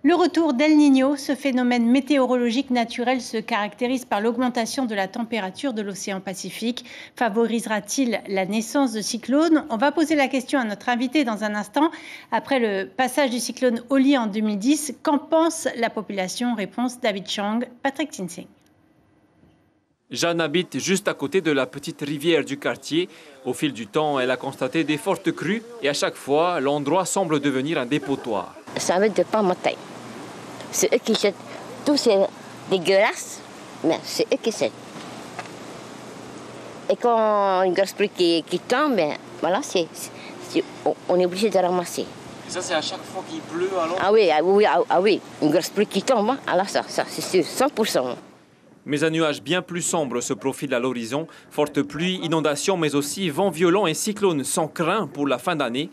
Le retour d'El Niño, ce phénomène météorologique naturel se caractérise par l'augmentation de la température de l'océan Pacifique. Favorisera-t-il la naissance de cyclones? On va poser la question à notre invité dans un instant. Après le passage du cyclone Oli en 2010, qu'en pense la population? Réponse David Chang, Patrick Tinsing. Jeanne habite juste à côté de la petite rivière du quartier. Au fil du temps, elle a constaté des fortes crues et à chaque fois, l'endroit semble devenir un dépotoir. Ça ne pas monter. C'est eux qui jettent. Tout c'est dégueulasse, mais c'est eux qui jettent. Et quand une grosse pluie qui tombe, ben, voilà, on est obligé de ramasser. Et ça, c'est à chaque fois qu'il pleut alors? Ah oui, une grosse pluie qui tombe, hein, alors ça c'est sûr, 100%. Mais un nuage bien plus sombre se profile à l'horizon. Forte pluie, inondations, mais aussi vents violents et cyclones sans craint pour la fin d'année.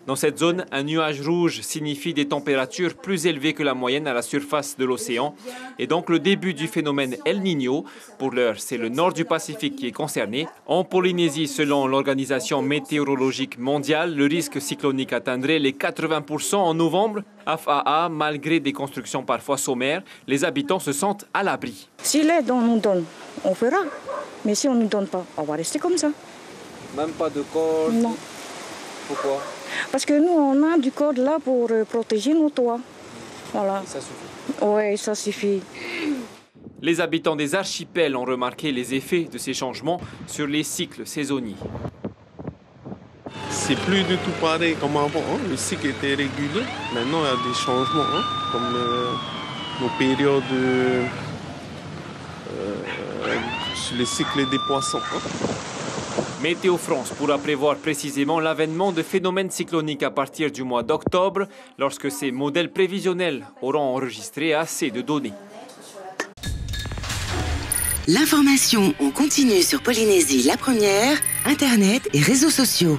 Dans cette zone, un nuage rouge signifie des températures plus élevées que la moyenne à la surface de l'océan. Et donc le début du phénomène El Niño. Pour l'heure, c'est le nord du Pacifique qui est concerné. En Polynésie, selon l'Organisation météorologique mondiale, le risque cyclonique atteindrait les 80% en novembre. FAA, malgré des constructions parfois sommaires, les habitants se sentent à l'abri. Si l'aide on nous donne, on fera. Mais si on ne nous donne pas, on va rester comme ça. Même pas de corde? Non. Pourquoi? Parce que nous, on a du code là pour protéger nos toits. Voilà. Ça suffit? Oui, ça suffit. Les habitants des archipels ont remarqué les effets de ces changements sur les cycles saisonniers. C'est plus du tout pareil comme avant. Hein. Le cycle était régulier. Maintenant, il y a des changements, hein, comme nos périodes sur les cycles des poissons. Hein. Météo France pourra prévoir précisément l'avènement de phénomènes cycloniques à partir du mois d'octobre, lorsque ces modèles prévisionnels auront enregistré assez de données. L'information en continu sur Polynésie la première, Internet et réseaux sociaux.